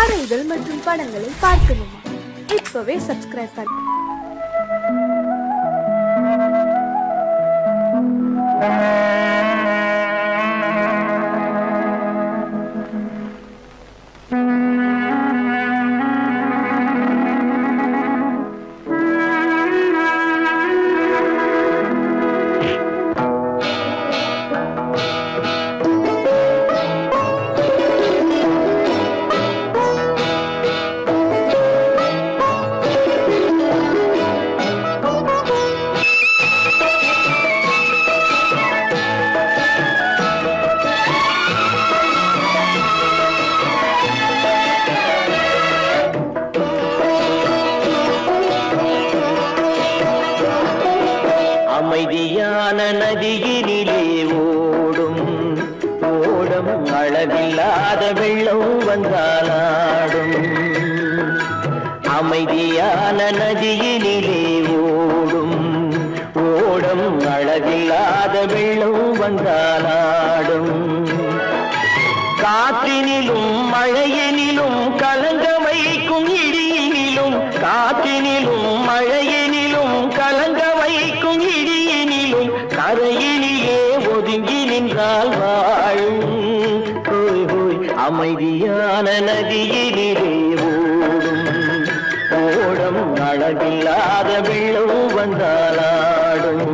கதைகள் மற்றும் படங்களை பார்க்கணுமா? இப்பவே சப்ஸ்கிரைப் பண்ணு. அமைதியான நதியினிலே ஓடும் ஓடம் அளவில்லாத வெள்ளம் வந்தாலாடும். அமைதியான நதியினிலே ஓடும் ஓடம் அளவில்லாத வெள்ளம் வந்தாலாடும். காற்றினிலும் மழையினிலும் கலங்க வைக்கும் இடியினிலும், காற்றினிலும் மழையினிலும் கலங்க வைக்கும் இடியினிலும், கரையினிலே ஒதுங்கி நின்றால் வாழும். அமைதியான நதியினிலே ஓடும் ஓடம் அளவில்லாத வெள்ளம் வந்தாலாடும்.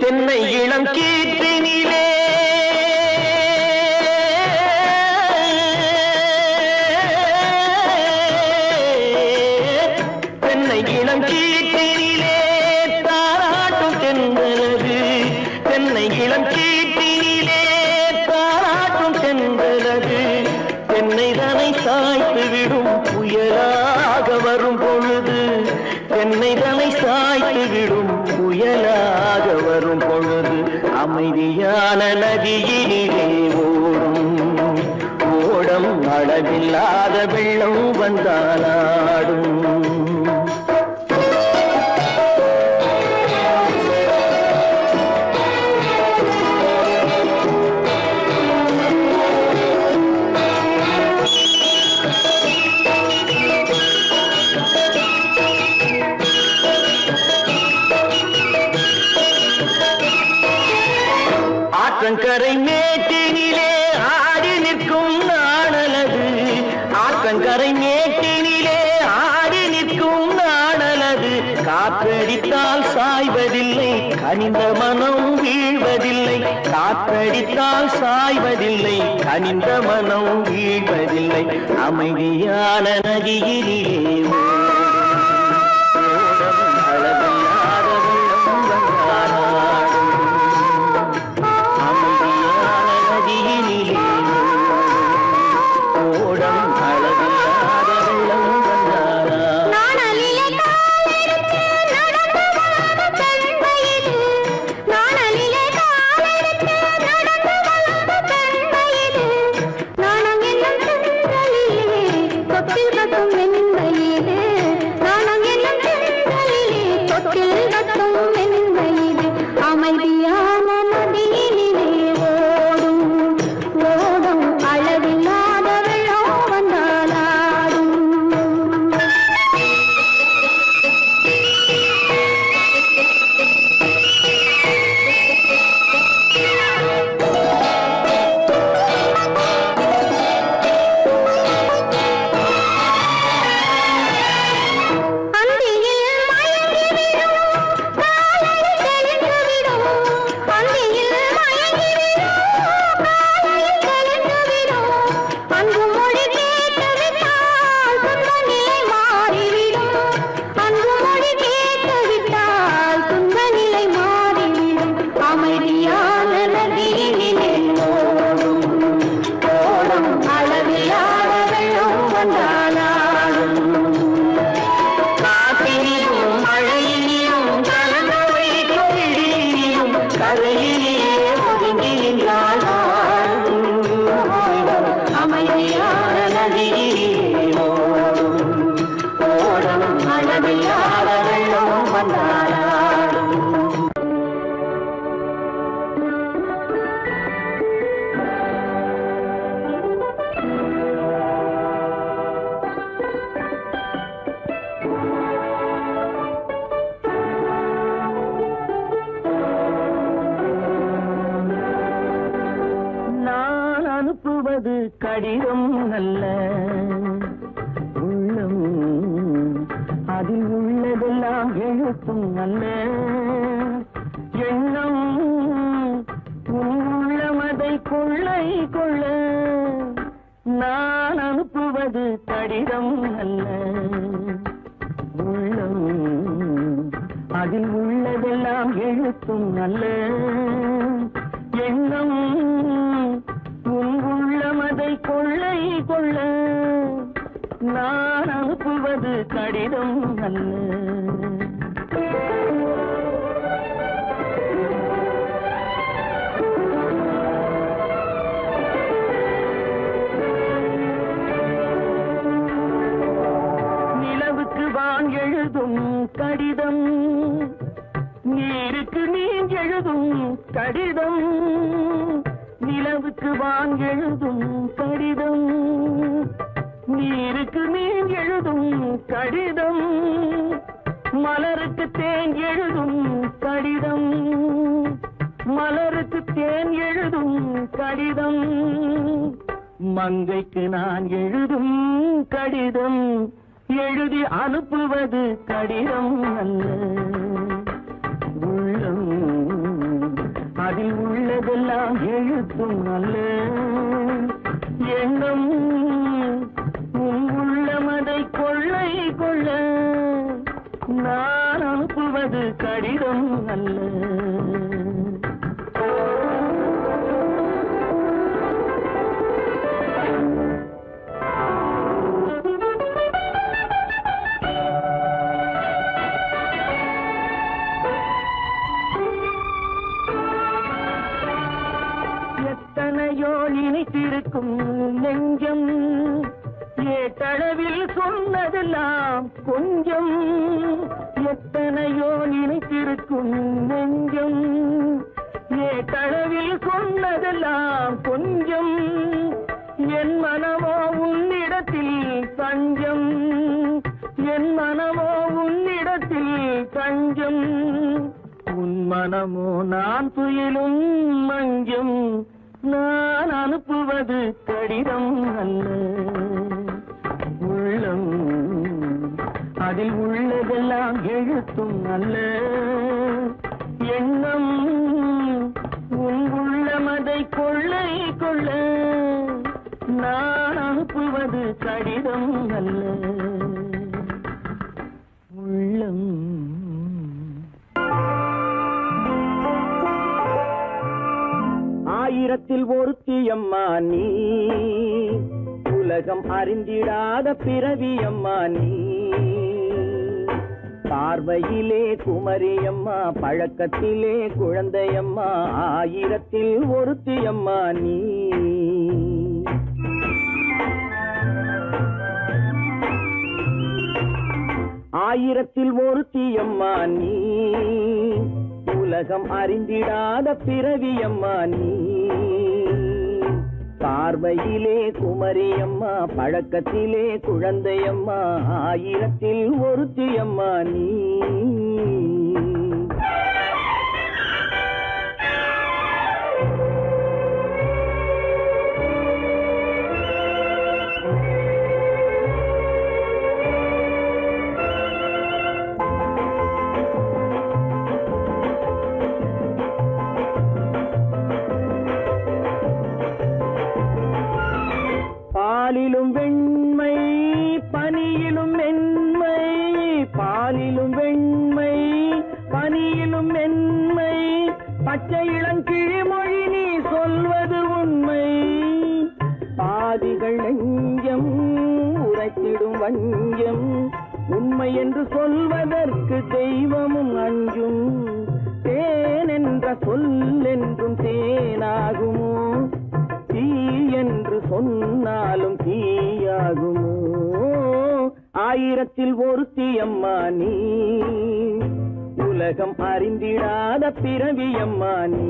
தென்னை இளம் கீற்றினிலே தென்னை இளம் கீற்றினிலே தாராட்டும் தென்றலது. தென்னை இளம் கீற்றினிலே தாராட்டும் தென்றலது. தென்னை தனை சாய்த்து விடும் புயலாக வரும் பொழுது, தென்னை தனை சாய்த்து விடும் புயலாக வரும் பொழுது, அமைதியான நதியினிலே ஓடும் ஓடம் அளவில்லாத வெள்ளம் வந்தாலாடும். ஆற்றங்கரை மேட்டினிலே ஆடி நிற்கும் நாணலது. ஆற்றங்கரை மேட்டினிலே ஆடி நிற்கும் நாணலது. காற்றடித்தால் சாய்வதில்லை, கனிந்த மனம் வீழ்வதில்லை. காற்றடித்தால் சாய்வதில்லை, கனிந்த மனம் வீழ்வதில்லை. அமைதியான நதியினிலே அனுப்புவது கடிதம் அல்ல, உள்ளம் அதில் உள்ளதெல்லாம் எழுத்தும் அல்ல. எண்ணம் உள்ளமதை கொள்ளை கொள்ள, நான் அனுப்புவது கடிதம் அல்ல, உள்ளம் அதில் உள்ளதெல்லாம் எழுத்தும் அல்ல. எண்ணம் உள்ளமதை கொள்ளை கொள்ள, நான் அனுப்புவது கடிதம் அல்ல. நிலவுக்கு வான் எழுதும் கடிதம், நீருக்கு நீர் எழுதும் கடிதம். நிலவுக்கு வான் எழுதும் கடிதம், நீருக்கு நீர் எழுதும் கடிதம். மலருக்கு தேன் எழுதும் கடிதம், மலருக்கு தேன் எழுதும் கடிதம். மங்கைக்கு நான் எழுதும் கடிதம், எழுதி அனுப்புவது கடிதம் அல்ல. உள்ளம் அதில் உள்ளதெல்லாம் எழுத்தும் அல்ல. எண்ணம் உள்ளமதை கொள்ளை கொள்ள, நான் அனுப்புவது கடிதம் அல்ல. எத்தனையோ நினைத்திருக்கும் நெஞ்சம், ஏட்டளவில் சொன்னதெல்லாம் கொஞ்சம். எத்தனையோ நினைத்திருக்கும் நெஞ்சம், ஏட்டளவில் சொன்னதெல்லாம் கொஞ்சம். என் மனமோ உன்னிடத்தில் தஞ்சம், என் மனமோ உன்னிடத்தில் தஞ்சம். உன் மனமோ நான் துயிலும் மஞ்சம், நான் அனுப்புவது கடிதம் அல்ல. உள்ளம் அதில் உள்ளதெல்லாம் எழுத்தும் அல்ல. எண்ணம் உன் உள்ளமதை கொள்ளை கொள்ள, நான் அனுப்புவது கடிதம் அல்ல. உள்ளம் ஆயிரத்தில் ஒருத்தியம்மா நீ, உலகம் அறிந்திடாத பிறவியம்மா நீ. பார்வையிலே குமரியம்மா, பழக்கத்திலே குழந்தையம்மா, ஆயிரத்தில் ஒருத்தியம்மா நீ. ஆயிரத்தில் ஒருத்தியம்மா நீ, உலகம் அறிந்திடாத பிறவியம்மா நீ. பார்வையிலே குமரியம்மா, பழக்கத்திலே குழந்தையம்மா, ஆயிரத்தில் ஒருத்தியம்மா நீ. பாலிலும் வெண்மை பனியிலும் மென்மை, பாலிலும் வெண்மை பனியிலும் மென்மை. பச்சை இளங்கிழிமொழி நீ சொல்வது உண்மை. பாதிகள் நெஞ்சம் உரைத்திடும் வஞ்சம், உண்மை என்று சொல்வதற்கு தெய்வமும் அஞ்சும். தேன் என்ற சொல் என்றும் தேனாகுமோ, தீ என்று சொன்னாலும் தீயாகுமோ. ஆயிரத்தில் ஒருத்தியம்மா நீ, உலகம் அறிந்திடாத பிறவியம்மா நீ.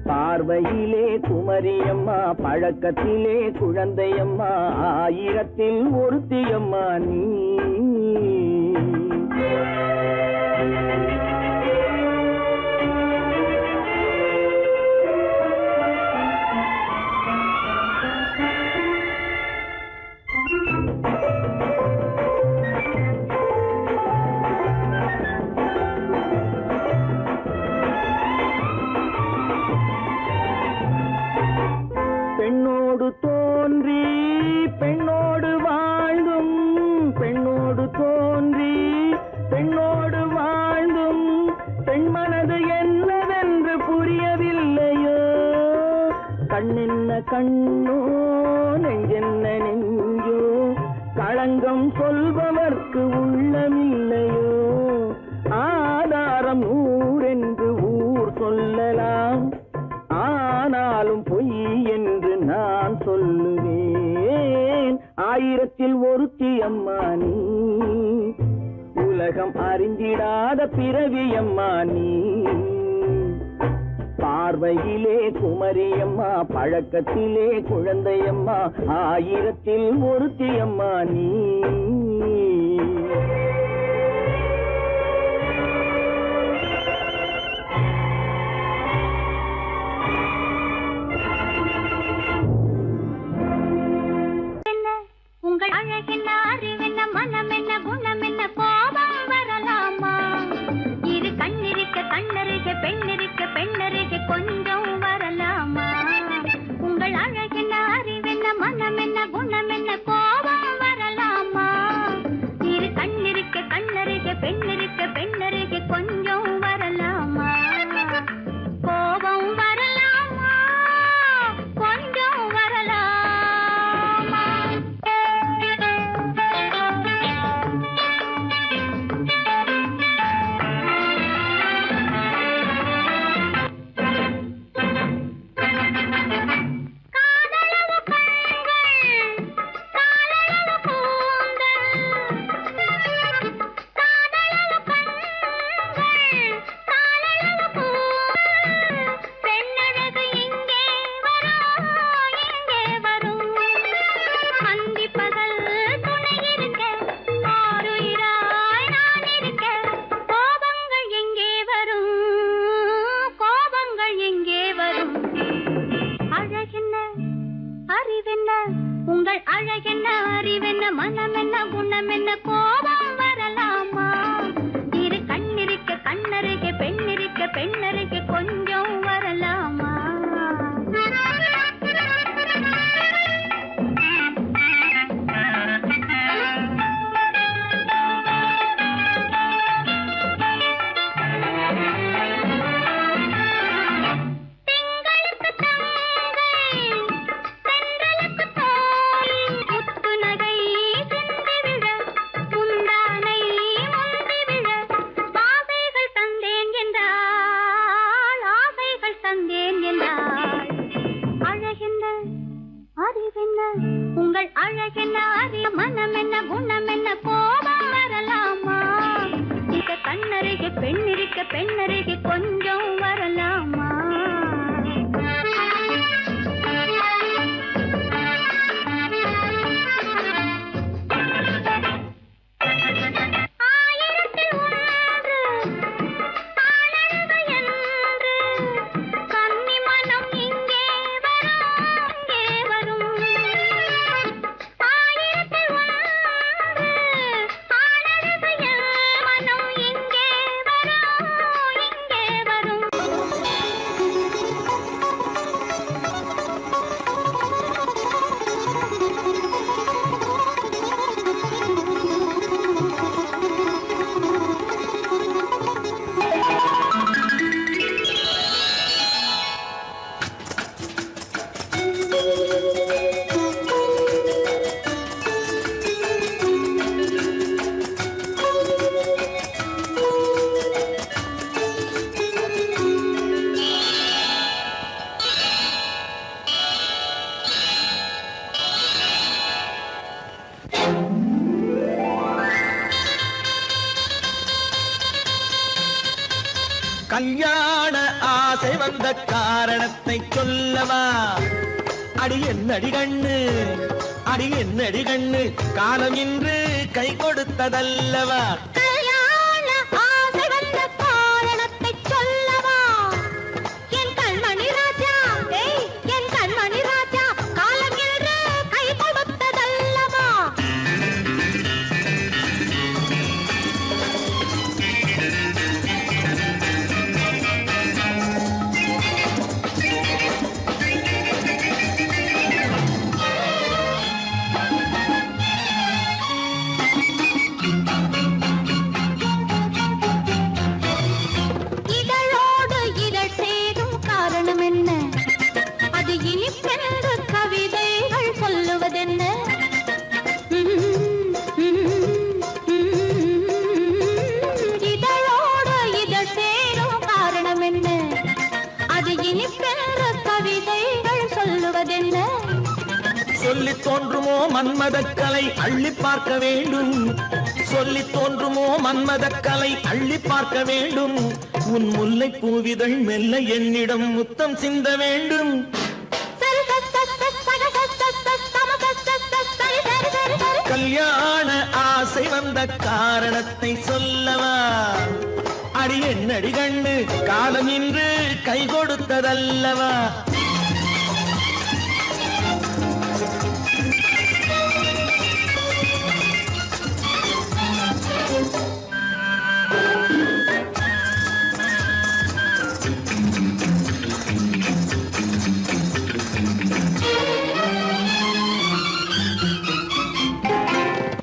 பார்வையிலே குமரியம்மா, பழக்கத்திலே குழந்தையம்மா, ஆயிரத்தில் ஒருத்தியம்மா நீ. பெண்ணோடு தோன்றி பெண்ணோடு வாழ்ந்தும் பெண்ணோடு தோன்றி பெண்ணோடு வாழ்ந்தும் பெண் மனது என்னவென்று புரியவில்லையோ கண்ணென்ன கண்ணோ நெஞ்சென்ன நெஞ்சோ களங்கம் சொல்பவர்க்கு உள்ளமில்லையோ ஆதாரம் ஊரென்று ஊர் சொல்லலாம் ஆனாலும் பொய் என்று நான் சொல்லுவேன் ஆயிரத்தில் ஒருத்தி அம்மா நீ உலகம் அறிந்திடாத பிறவி அம்மா நீ பார்வையிலே குமரியம்மா பழக்கத்திலே குழந்தையம்மா ஆயிரத்தில் ஒருத்தி அம்மா நீ உங்கள் அழகென்ன அறிவென்ன மனம் என்ன குணம் என்ன கோபம் வரலாமா இரு கண்ணிருக்க கண்ணருக பெண்ணிருக்க பெண்ணருக கொஞ்சம் வரலாமா உங்கள் அழகென்ன அறிவென்ன மனம் என்ன குணம் என்ன கோபம் வரலாமா இரு கண்ணிருக்க கண்ணருக பெண்ணிருக்க பெண்ணருக கொஞ்சம் வரலாமா கோபம் வரலாமா கொஞ்சம் வரலாமா உங்கள் அழகென்ன அறிவென்ன மனம் என்ன குணம் என்ன கோபம் வரலாமா இரு கண்ணிருக்க கண்ணருக பெண்ணிருக்க பெண்ணருக கொஞ்சம் வரலாமா உங்கள் அழகென்ன அறி மனம் என்ன குணம் என்ன கோபம் வரலாமா இத கண்ணருக பெண்ணிருக்க பெண்ணருக கொஞ்சம் வரலாமா கல்யாண ஆசை வந்த காரணத்தை சொல்லவா அடி என்னடி கண்ணு அடி என்னடி கண்ணு காலம் இன்று கை கொடுத்ததல்லவா கொடுப்பதென்ன? சொல்லி தோன்றுமோ மன்மதக்கலை அள்ளி பார்க்க வேண்டும், சொல்லி தோன்றுமோ மன்மதக்கலை அள்ளி பார்க்க வேண்டும். உன் முல்லை பூவிதழ் மெல்ல என்னிடம் முத்தம் சிந்த வேண்டும். கல்யாண ஆசை வந்த காரணத்தை சொல்லவா? அடி என்னடி கண்ணு காலம் இன்று கை கொடுத்ததல்லவா?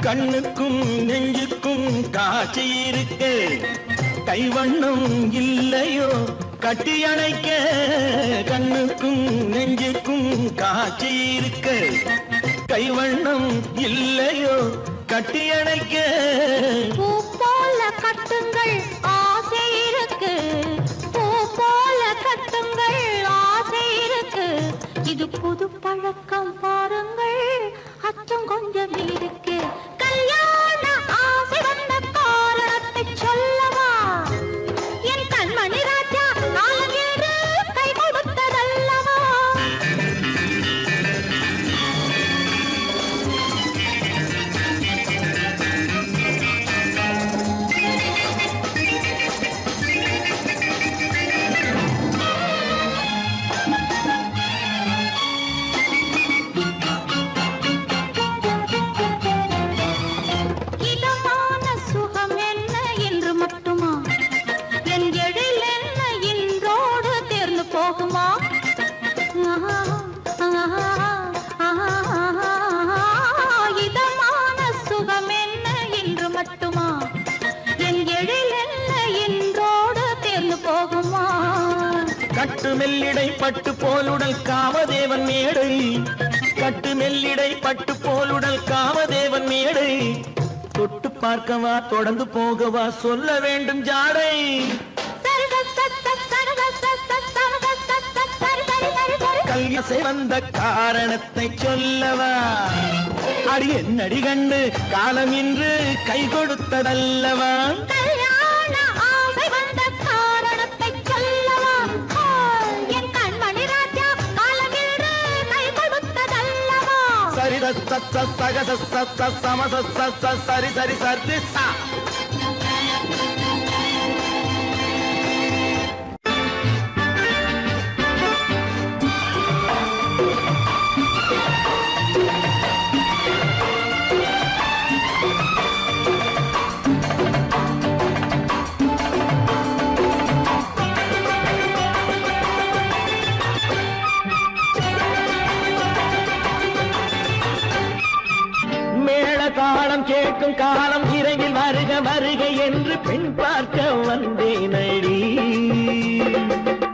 கண்ணுக்கும் நெஞ்சுக்கும் காட்சி இருக்கு, கைவண்ணம் இல்லையோ கட்டி அணைக்க. கண்ணுக்கும் நெஞ்சுக்கும் காட்சி இருக்கு, கைவண்ணம் இல்லையோ கட்டி அணைக்க. பூ போல கட்டுங்கள் ஆசை இருக்கு, பூ போல கட்டுங்கள் ஆசை இருக்கு. இது புது பழக்கம் பாருங்கள், அச்சம் கொஞ்சம் இருக்கு. கல்யாண ஆசை வந்த காரணத்தை சொல்லவா? என் கண்மணி ராஜா காலம் என்று கை கொடுத்ததல்லவா? இதமான சுகம் என்ன என்று மட்டுமா? என் எழில் என்ன இன்றோடு தேர்ந்து போகுமா? இதமான சுகம் என்ன என்று மட்டுமா? என் எழில் என்ன இன்றோடு தேர்ந்து போகுமா? கட்டு மெல்லிடை பட்டு போலுடல் காமதேவன் மேடை, கட்டு மெல்லிடை பட்டு போலுடல் காமதேவன் மேடை. தொட்டு பார்க்கவா தொடர்ந்து போகவா சொல்ல வேண்டும் ஜாடை. கல்யாண வந்த காரணத்தை சொல்லவா? அடி என்னடி கண்டு காலம் இன்று கை கொடுத்ததல்லவா? கல்யாண ஆசை வந்த காரணத்தை சொல்லவா? என் கண்மணி ராஜா காலம் என்று கை கொடுத்ததல்லவா? சரி சக சம சரி சரி சரி சா. காலம் கேட்கும் காலம் விரைவில் வருக வருக என்று பெண் பார்க்க வந்தேனடி.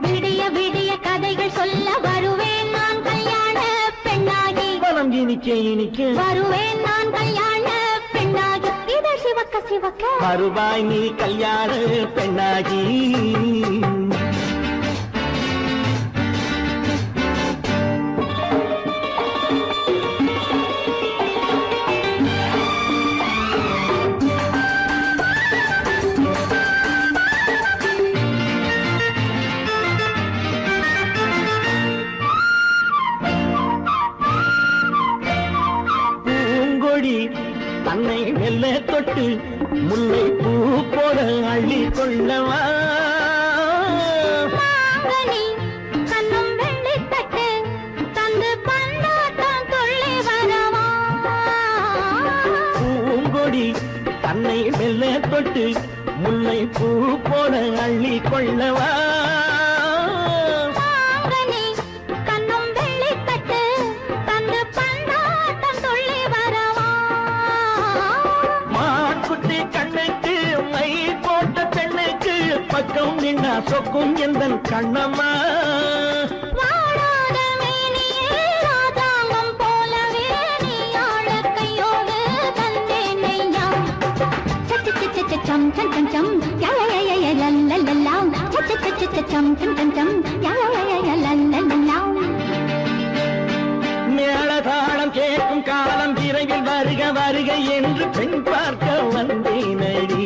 விடிய விடிய கதைகள் சொல்ல வருவேன் நான் கல்யாண பெண்ணாகி. மனம் இனிக்க இனிக்க வருவேன் நான் கல்யாண பெண்ணாகி. இது சிவக்க சிவக்க வருவாய் நீ கல்யாண பெண்ணாகி. தன்னை மெல்ல தொட்டு முல்லை பூ போல அள்ளி கொள்ளவா? கண்ணும் வெள்ளி தட்டு தந்து பந்தாட்டம் துள்ளி வரவா? பூங்கொடி தன்னை மெல்ல தொட்டு முல்லை பூ போல அள்ளி கொள்ளவா? பக்கம் நின்னா சொக்கும் எந்தன் கண்ணம்மா. வாழாத மேனியே ராதாங்கம் போலவே நீ ஆழ கையோடு தந்தேனையா. சம் சம் சம் சம் யா யா யா யா லல்லல்லா. சம் சம் சம் சம் யா யா யா யா லல்லல்லா. விரைவில் வருக வருக என்று பெண் பார்க்க வந்தேனடி.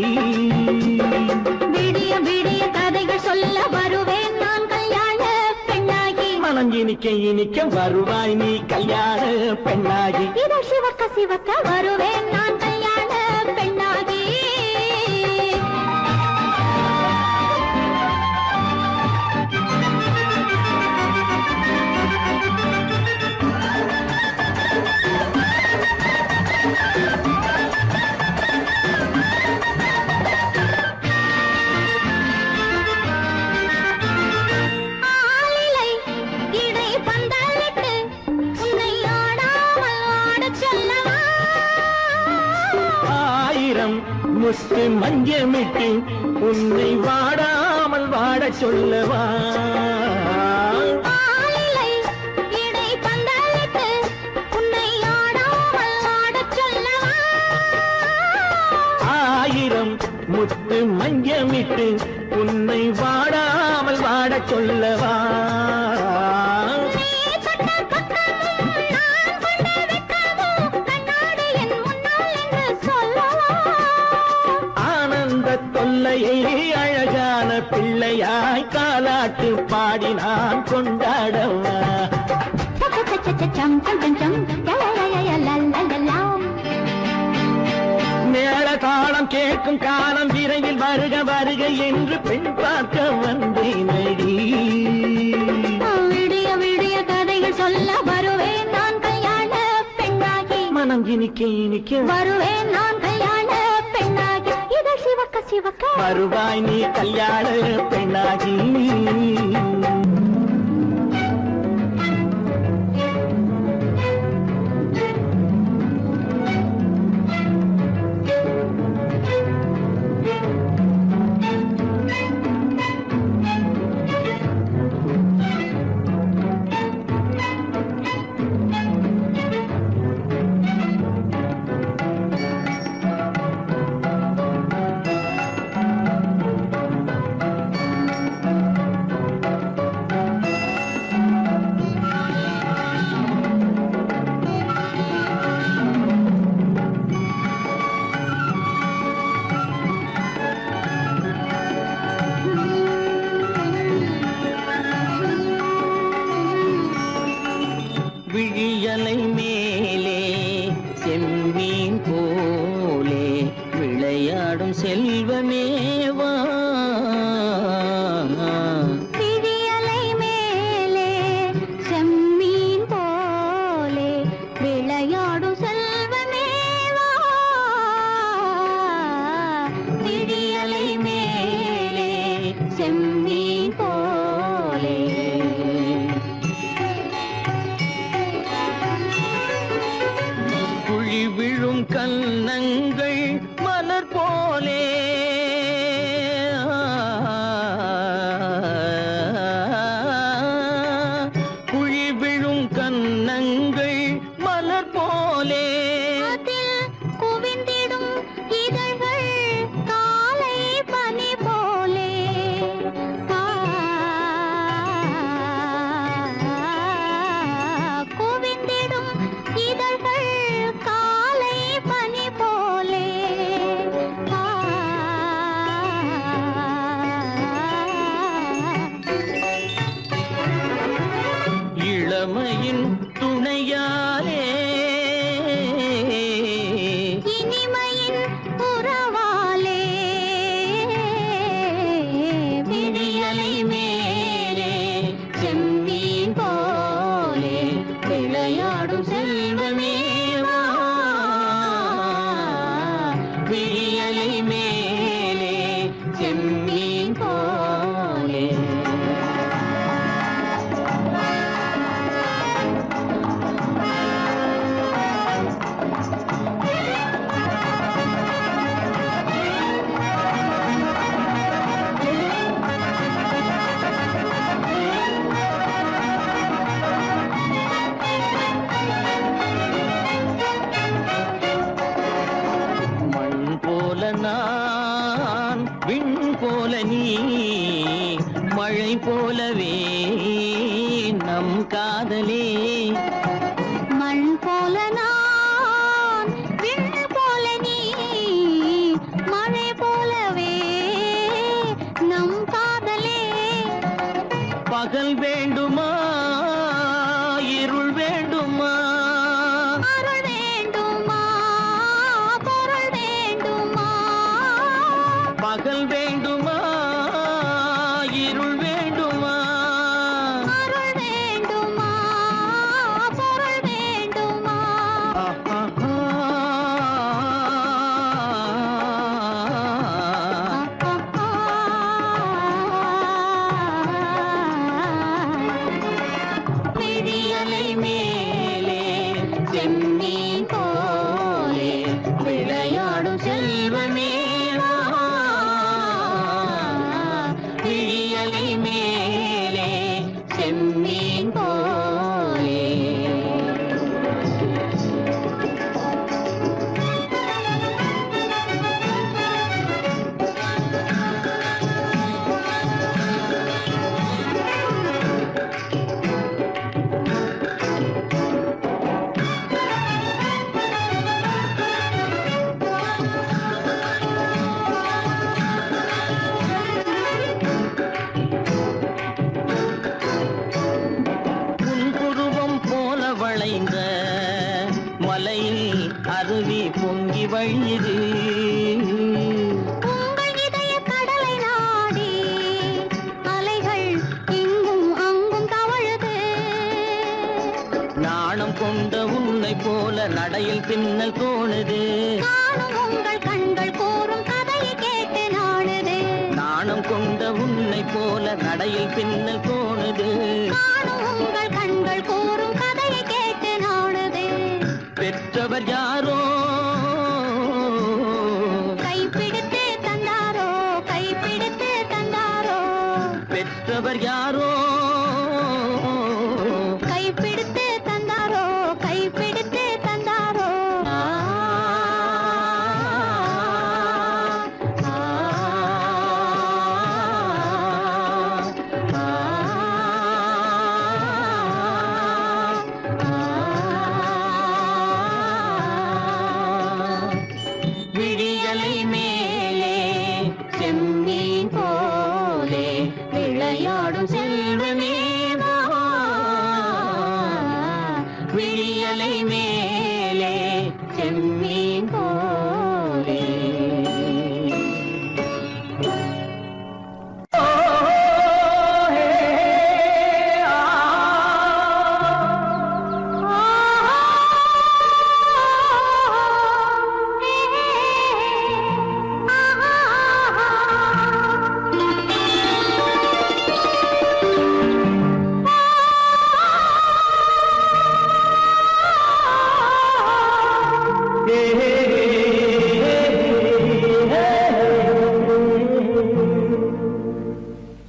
விடிய விடிய கதைகள் சொல்ல வருவேன் நான் கல்யாண பெண்ணாகி. மனம் இனிக்க இனிக்க வருவாய் நீ கல்யாண பெண்ணாகி. இதோ சிவக்க சிவக்க வருவேன் நான் கல்யாண பெண்ணாகி. ஆளிலை இடை பந்தலிட்டு உன்னை ஆடாமல் ஆடச் சொல்லவா. ஆயிரம் முத்து மஞ்சமிட்டு உன்னை வாடாமல் வாடச் சொல்லவா. ஆளிலை இடை பந்தலிட்டு உன்னை ஆடாமல் ஆடச் சொல்லவா. ஆயிரம் முத்து மஞ்சமிட்டு உன்னை வாடாமல் வாடச் சொல்லவா. நீ தொட்ட பக்கமும் நான் கொண்ட வெட்கமும் கண்ணாடி என் முன்னால் என்று சொல்லவா. ஆனந்த தொல்லையை அழகான பிள்ளையாய் காலாட்டு பாடி நான் கொண்டாடவா. சம் சம் சம் சம் லலலலலலலலலாம். மேள தாளம் கேட்கும் காலம் விரைவில் வருக வருக என்று பெண் பார்க்க வந்தேனடி. விடிய விடிய கதைகள் சொல்ல வருவேன் நான் கல்யாண பெண்ணாகி. மனம் இனிக்க இனிக்க வருவேன் நான் கல்யாண பெண்ணாகி. இதழ் சிவக்க சிவக்க வருவாய் நீ கல்யாண பெண்ணாகி. விழியலை மேலே செம்மீன் போலே விளையாடும் செல்வமேவா. விழியலை மேலே செம்மீன் போலே விளையாடும் செல்வமேவா. விழியலை மேலே செம்மீன் போலே குழி விழும் கன்னங்கள் மலர் போலே குழி விழும் கன்னங்கள் மலர் போலே அதில் குவிந்திடும் இதழ்கள் காலை பனி போலே. குவிந்திடும் இதழ்கள் காலை பனி போலே. இளமையின் துணையாலே இனிமையின் உறவாலே விழியலை மேலே செம்மீன் போலே விளையாடும் செல்வமேவா. விழியலை மேலே செம்மீன் போலே நான் விண் போல நீ மழை போலவே நம் காதலே. மண் போல நான் செம்மீன் போலே விளையாடும் செல்வமே வா. விழியலை மேலே செம்மீன் போலே. வளைந்த மலையில் அருவி பொங்கி வழியுது. உங்கள் இதய கடலை நாடி அலைகள் இங்கும் அங்கும் தவழுது. நாணம் கொண்ட உன்னை போல நடையில் பின்னல் தோணுது. காணும் உங்கள் கண்கள் கூறும் கதையை கேட்டு நாடுது. நாணம் கொண்ட உன்னை போல நடையில் பின்னல் தோணுது. காணும் உங்கள் கண்கள் கூறும் கதையை கேட்டு நாடுது. பெற்றவர் யாரோ கைப்பிடித்து தந்தாரோ, கைப்பிடித்து தந்தாரோ. பெற்றவர் யாரோ கைப்பிடித்து தந்தாரோ, கைப்பிடித்து தந்தாரோ. விழியலை மேலே செம்மீன் போலே விளையாடும் செல்வமே வா. விழியலை மேலே செம்மீன் போலே.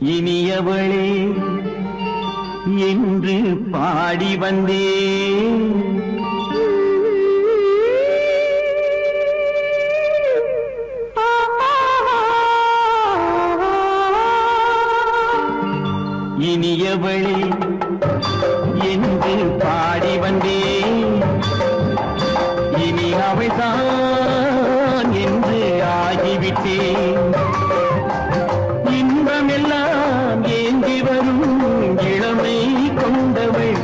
இனியவளே என்று பாடி வந்தேன். இனியவளே என்று பாடி வந்தேன். இனி அவள்தான் என்று ஆகிவிட்டேன். இன்பமெல்லாம் ஏந்தி வரும் இளமை கொண்டவள்.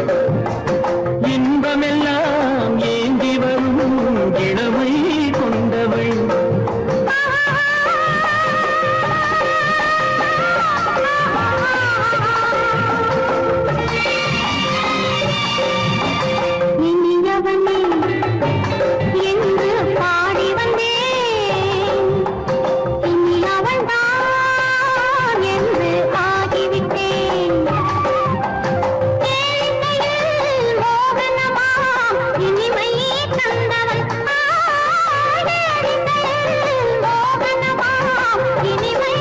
இன்பமெல்லாம் ஏந்தி வரும் இளமை கொண்டவள். இனியவனே என்று பாடி வந்தேன். இனி அவள்தான் என்று ஆகிவிட்டேன். கேளிக்கையில் மோகனமா இனிமை தந்தவன். கேளிக்கையில் மோகனமா இனிமை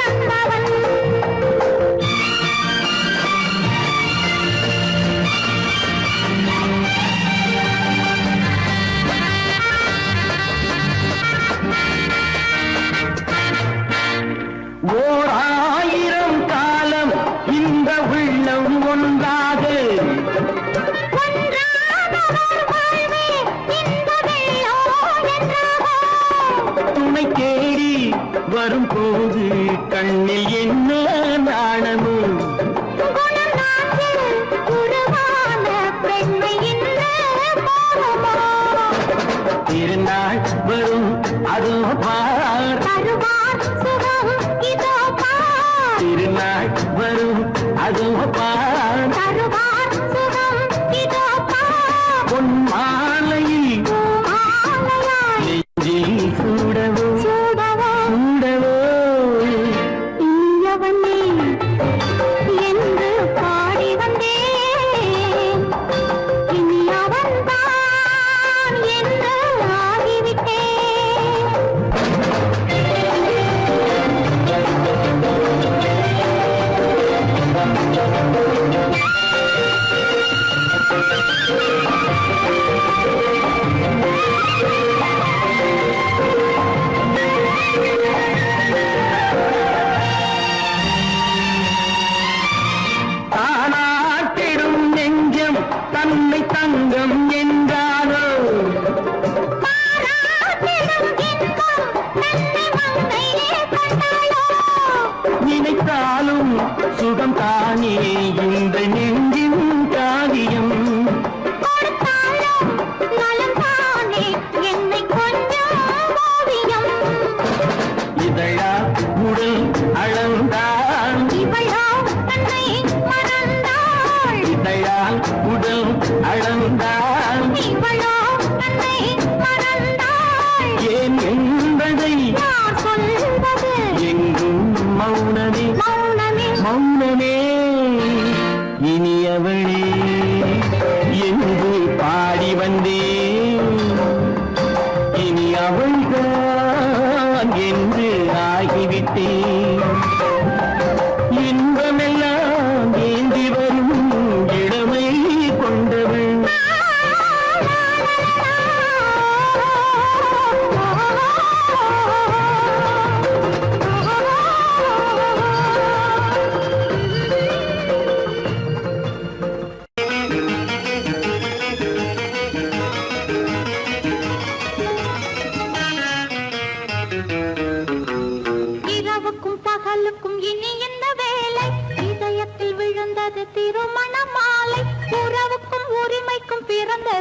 தந்தவன். ஓர் ஆயிரம் காலம் இந்த உள்ளம் ஒன்றாக துணை தேடி வரும்போது கண்ணில் என்ன நாணமும். திருநாள் வரும் அதோ பார். திருநாள் வரும் அதோ பார். பொன் மாலையில் நெஞ்சில் சூடவோ சூடவோ. இனியவனே என்று பாடி வந்தேன். இனி அவன்தான்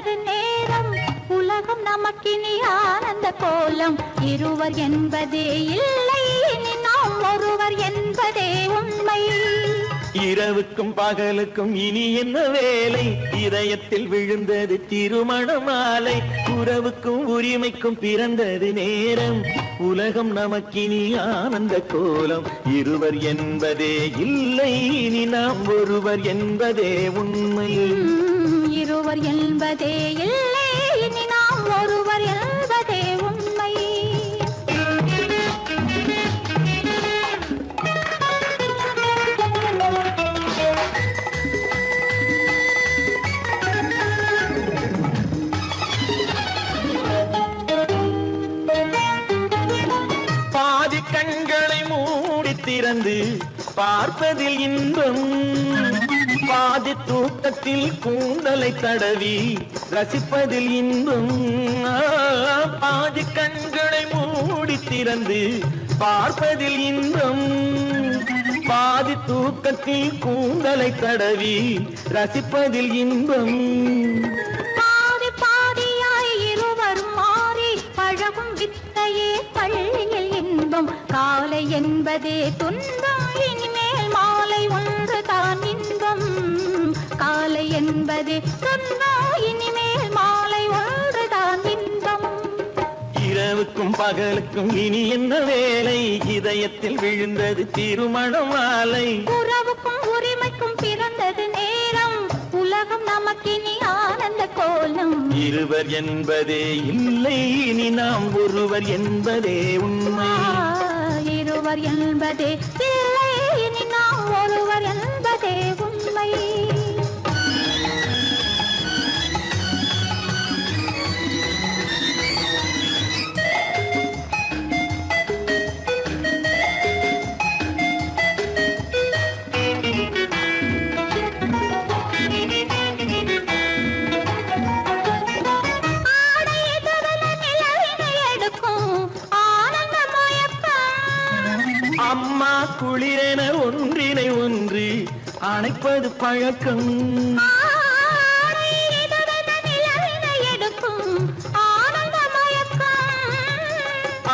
பிறந்தது நேரம் உலகம் நமக்கினி ஆனந்த கோலம் இருவர் என்பதே இல்லை இனி நாம் ஒருவர் என்பதே உண்மை இரவுக்கும் பகலுக்கும் இனி என்ன வேலை இதயத்தில் விழுந்தது திருமண மாலை உறவுக்கும் உரிமைக்கும் பிறந்தது நேரம் உலகம் நமக்கினி ஆனந்த கோலம் இருவர் என்பதே இல்லை இனி நாம் ஒருவர் என்பதே உண்மை இருவர் என்பதே இல்லை இனி நாம் ஒருவர் என்பதே உண்மை பாதி கண்களை மூடி திறந்து பார்ப்பதில் இன்பம் பாதி தூக்கத்தில் கூந்தலை தடவி ரசிப்பதில் இன்பம் பாதி கண்களை மூடி திறந்து பார்ப்பதில் இன்பம் பாதி தூக்கத்தில் கூந்தலை தடவி ரசிப்பதில் இன்பம் பாதி பாதியாய் இருவரும் மாறி பழகும் வித்தையே பள்ளியில் இன்பம் காலை என்பதே துன்பம் இனிமேல் மாலை ஒன்று தான் இன்பம் காலை என்பதே துன்பம் இனிமேல் மாலை ஒன்று தான் இன்பம் இரவுக்கும் பகலுக்கும் இனி என்ன வேலை இதயத்தில் விழுந்தது திருமண மாலை உறவுக்கும் உரிமைக்கும் பிறந்தது நேரம் உலகம் நமக்கினி ஆனந்த கோலம் இருவர் என்பதே இல்லை இனி நாம் ஒருவர் என்பதே உண்மை இருவர் என்பதே இல்லை இனி நாம் ஒருவர் என்பதே உண்மை அம்மா குளிரென ஒன்றினை ஒன்று அணைப்பது பழக்கம்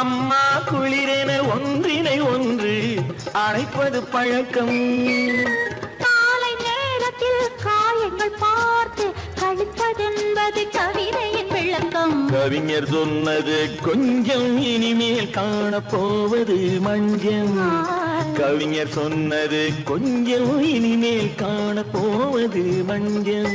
அம்மா குளிரென ஒன்றினை ஒன்று அணைப்பது பழக்கம் காலை நேரத்தில் காயங்கள் பார்த்து கழிப்பதென்பது கவிதையின் விளக்கம் கவிஞர் சொன்னது கொஞ்சம் இனிமேல் காணப்போவது மஞ்சள் கவிஞர் சொன்னது கொஞ்சம் இனிமேல் காணப்போவது மஞ்சள்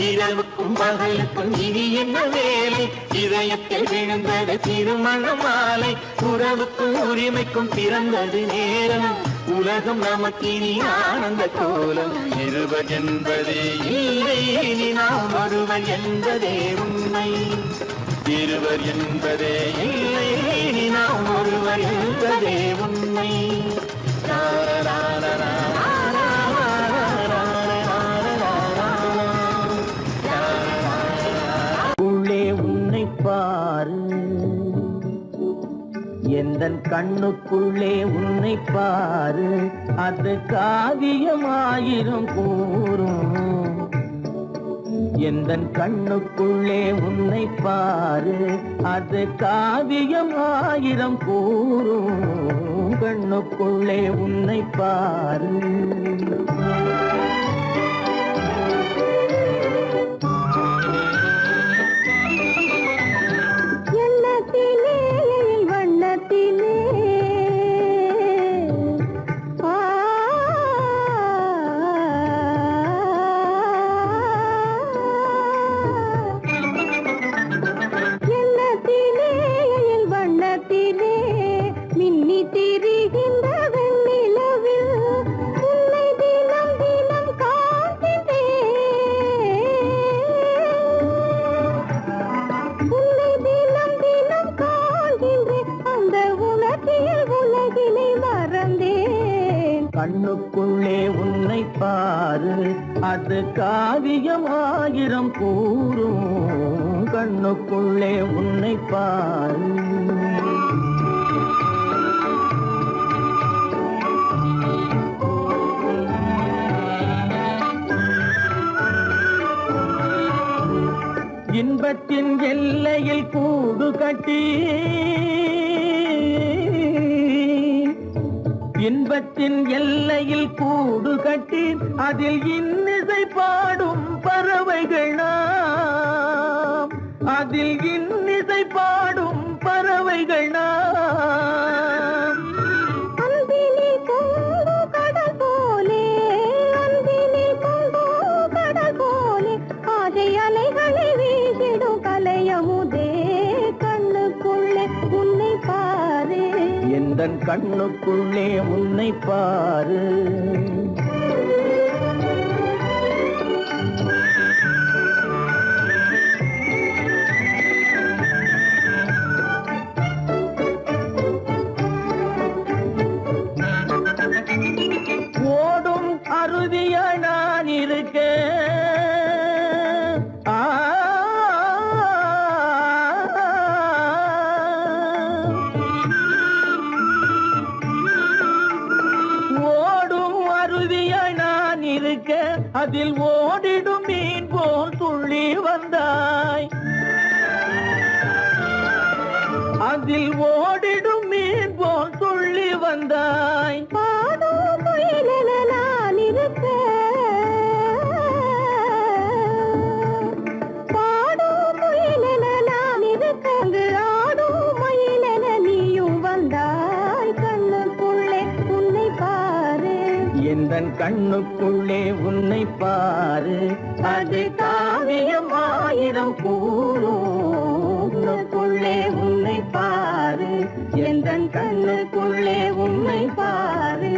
இரவுக்கும் பகலுக்கும் இனி என்ன வேலை இதயத்தில் விழுந்தது திருமண மாலை உறவுக்கும் உரிமைக்கும் பிறந்தது நேரம் உலகம் நமக்கினி ஆனந்த கோலம் இருவர் என்பதே இல்லை இனி நாம் ஒருவர் என்பதே உண்மை இருவர் என்பதே இல்லை இனி நாம் ஒருவர் என்பதே உண்மை உள்ளே உன்னை பாரு எந்தன் கண்ணுக்குள்ளே உன்னை பாரு அது காவியமாயிரம் கூறும் எந்தன் கண்ணுக்குள்ளே உன்னை பாரு அது காவியமாயிரம் கூறும் கண்ணுக்குள்ளே உன்னை பாரு கண்ணுக்குள்ளே உன்னை பாரு அது காவியமாயிரம் கூறும் கண்ணுக்குள்ளே உன்னை பாரு இன்பத்தின் எல்லையில் கூடு கட்டி இன்பத்தின் எல்லையில் கூடு கட்டி அதில் இன்னிசை பாடும் பறவைகள் நாம் அதில் இன்னிசை பாடும் பறவைகள் நாம் அன்பிலே பொங்கு கடல் போலே அன்பிலே பொங்கு கடல் போலே ஆசை அலைகளை வீசிடும் கலையமுதே கண்ணுக்குள்ளே உன்னை பாரு எந்தன் கண்ணுக்குள்ளே உன்னை பாரு ஓடும் அருவியா நான் இருக்க ஓடும் அருவியா நான் இருக்க அதில் ஓடிடும் மீன் போல் துள்ளி வந்தாய் அதில் ஓடிடும் மீன் போல் துள்ளி வந்தாய் பாடும் குயிலென நான் இருக்க பாடும் குயிலென நான் இருக்க அங்கு ஆடும் மயிலென நீயும் வந்தாய் கண்ணுக்குள்ளே உன்னை பாரு எந்தன் கண்ணுக்குள்ளே உன்னை பாரு அது காவியம் ஆயிரம் கூறுக்குள்ளே உன்னை பாரு எந்தன் கண்ணுக்குள்ளே உன்னை பாரு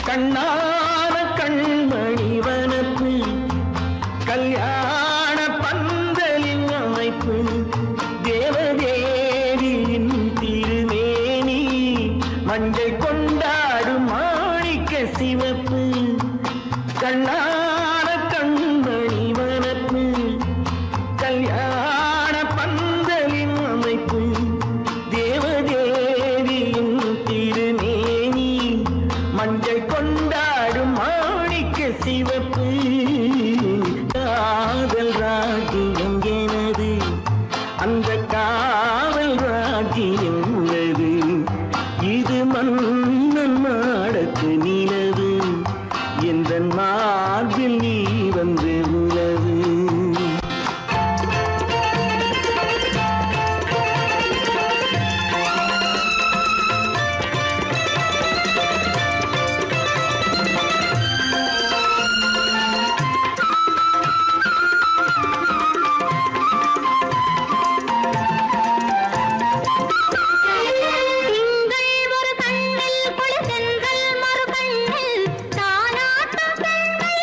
கண்ணான கண்மணி வனப்பு கல்யாண பந்தலின் அமைப்பு தேவதேவியின் திருமேனி மஞ்சள் கொண்டாடும் மாணிக்க சிவப்பு கண்ணான கண்மணி வனப்பு கல்யாண பந்தலின் அமைப்பு தேவதேவியின் திருமேனி மஞ்சள் கொண்டாடும் மாணிக்க சிவப்பு காதல் ராஜ்யம் எனது அந்த காவல் ராஜ்யம் உள்ளது இது மன்னன் நாடத்து நிலவு எந்த மார்பில் நீ வந்து உலவு திங்கள் ஒரு கண்ணில் குளிர்தென்றல் மறு கண்ணில் தானாட்டம் பெண்கள்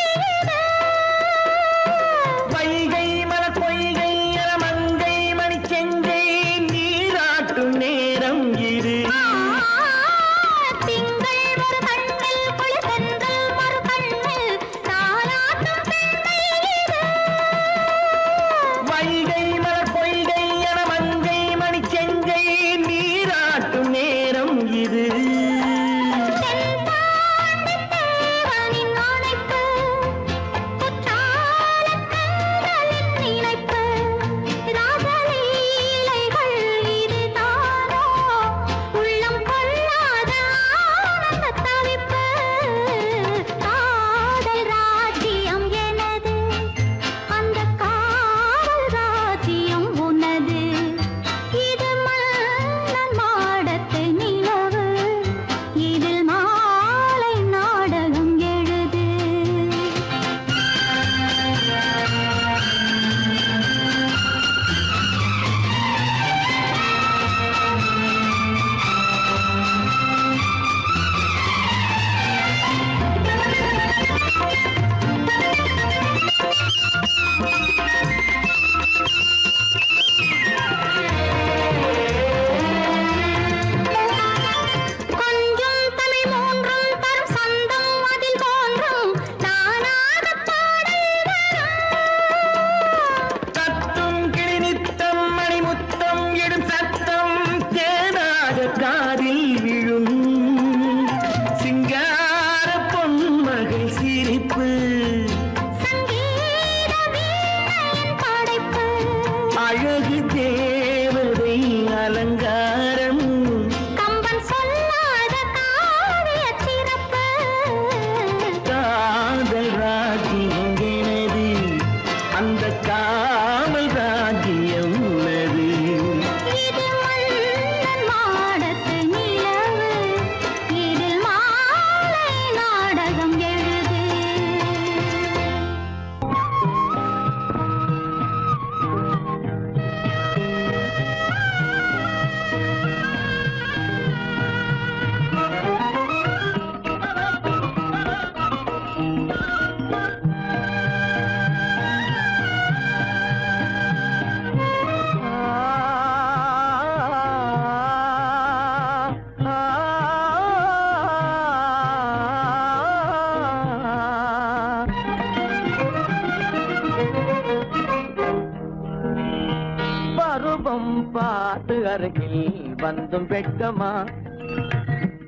பருவம் பார்த்து அருகில் வந்தும் வெட்கமா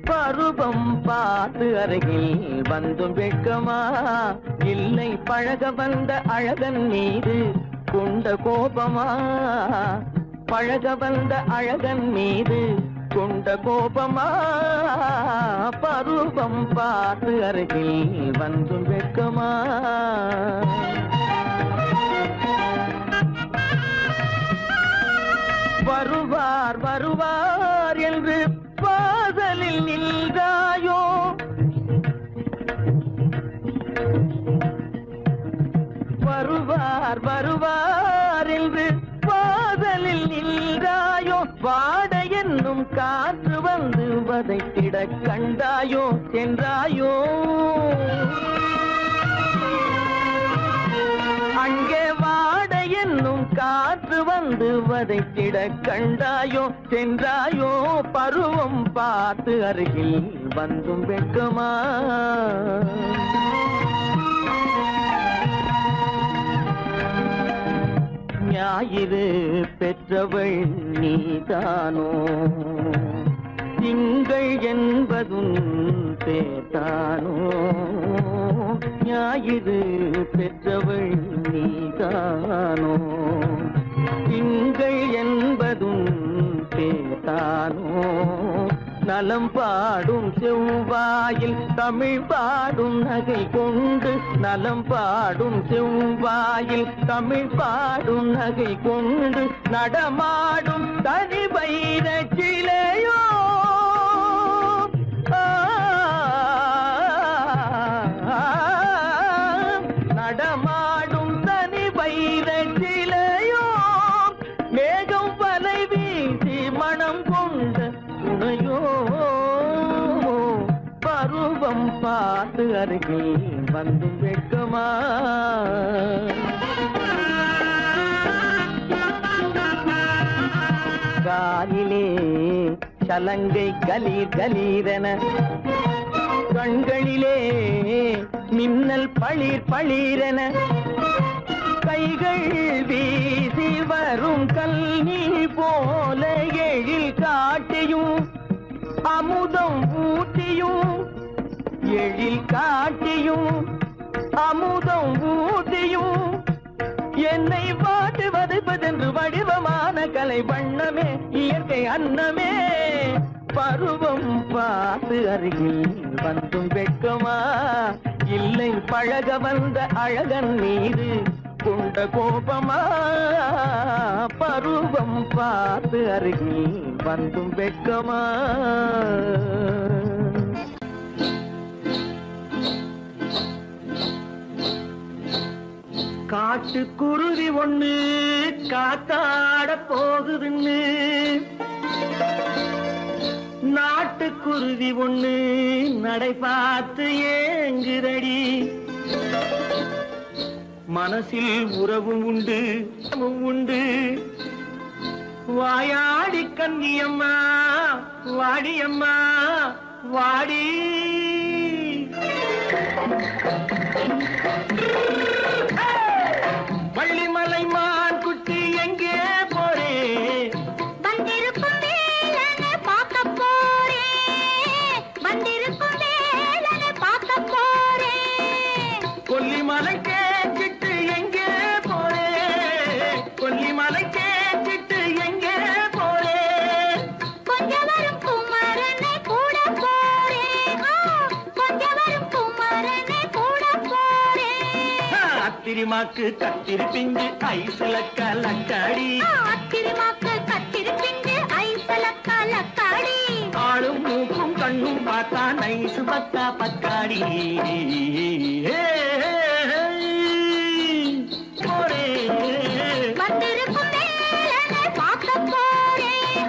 பருவம் பார்த்து அருகில் வந்தும் வெட்கமா இல்லை பழக வந்த அழகன் மீது கொண்ட கோபமா பழக வந்த அழகன் மீது கொண்ட கோபமா பருவம் பார்த்து அருகில் வந்தும் வெட்கமா வருவார் வருவார் என்று வாசலில் நின்றாயோ வருவார் வருவார் என்று வாசலில் நின்றாயோ வாட என்னும் காற்று வந்து வதைத்திட கண்டாயோ சென்றாயோ அங்கே வாட என்னும் காற்று வந்து வதைத்திட கண்டாயோ சென்றாயோ பருவம் பார்த்து அருகில் வந்தும் வெட்கமா ஞாயிறு பெற்றவள் நீதானோ திங்கள் என்பதும் பேத்தானோ ஞாயிறு பெற்றவள் நீதானோ திங்கள் என்பதும் பேத்தானோ நலம் பாடும் செவ்வாயில் தமிழ் பாடும் நகை கொண்டு நலம் பாடும் செவ்வாயில் தமிழ் பாடும் நகை கொண்டு நடமாடும் தனி வைர சிலையோ நடமாடும் தனி வைர சிலையோ மேகம் வலை வீசி மனம் கொண்ட துணையோ பருவம் பார்த்து அருகில் வந்தும் வெட்கமா காலிலே சலங்கை கலீர் கலீரென கண்களிலே மின்னல் பளிர் பளிரென கைகள் வீசி வரும் கல்வி போல எழில் காட்டியும் அமுதம் ஊட்டியும் எழில் காட்டியும் அமுதம் ஊட்டியும் என்னை பாட்டு வதைப்பதென்று வடிவமான கலை வண்ணமே இயற்கை அன்னமே பருவம் பார்த்து அருகில் வந்தும் வெட்கமா இல்லை பழக வந்த அழகன் மீது கொண்ட கோபமா பருவம் பார்த்து அருகில் வந்தும் வெட்கமா காட்டு குருவி ஒண்ணு காத்தாட போகுதுன்னு நாட்டுக்குருவி ஒண்ணு நடை பார்த்து ஏங்குதடி மனசில் உறவும் உண்டு உண்டு வாயாடி கன்னியம்மா வாடியம்மா வாடி வள்ளிமலை மான் குட்டி எங்கே போறே வந்திருக்கும் வேலனை பார்க்க போறேன் வந்திருக்கும் வேலனை பார்க்க போறேன் கொல்லிமலை கேட்டுட்டு எங்கே போறே கொல்லிமலை கேட்டுட்டு எங்கே போறே கொஞ்சம் வரும் குமரனை கூட போறேன் கொஞ்சம் வரும் குமரனை கூட போறேன் அத்திரிமாக்கு கத்திரி பிஞ்சு ஐசுல கலக்காடி அத்திரிமாக்கு கத்திரி பிஞ்சு ஐசல கலக்காடி ஆளும் மூக்கும் கண்ணும் பார்த்தா நைசு பக்கா பக்காடி போரே வந்திருக்கும் வேலனை பார்க்க போறேன்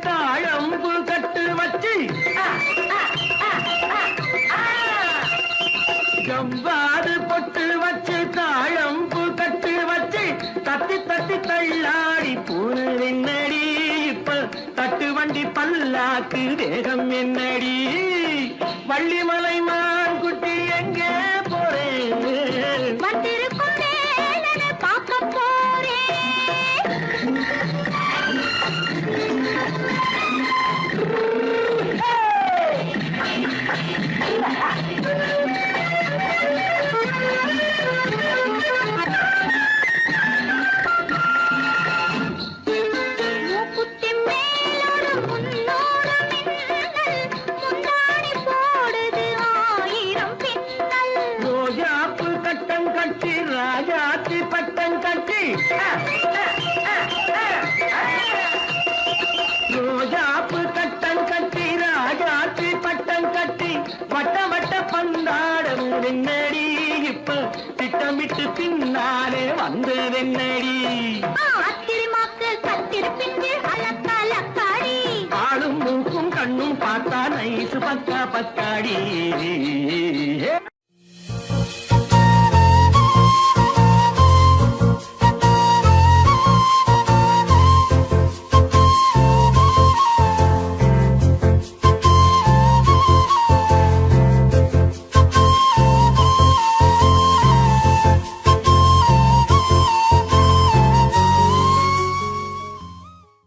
தாழம்பு கட்டு வச்சு ஜவ்வாது பொட்டு வச்சு தாழம்பு கட்டு வச்சு தட்டி தட்டி தள்ளாடி பூரு என்னடி இப்ப தட்டு வண்டி பல்லாக்கு வேகம் என்னடி வள்ளிமலை மான் குட்டி எங்கே போறேன் வந்திருக்கும் வேலனை பார்க்க போறேன். மூக்குத்தி மேலோடு முன்னோடு மின்னல், முந்தாணி போடுது 1000 பின்னல். ரோஜாப்பு கட்டம் கட்டி ராஜாத்தி பட்டம் கட்டி ரோஜாப்பு கட்டம் கட்டி ராஜாத்தி பட்டம் கட்டி வட்ட வட்ட பந்தாடம் வெண்ணடி இப்ப திட்டமிட்டு பின்னாலே வந்ததென்னடி அத்திரிமாக்கு கத்திருப்பின்று அலக்காடி ஆளும் மூக்கும் கண்ணும் பார்த்தா நைசு பக்கா பக்காடி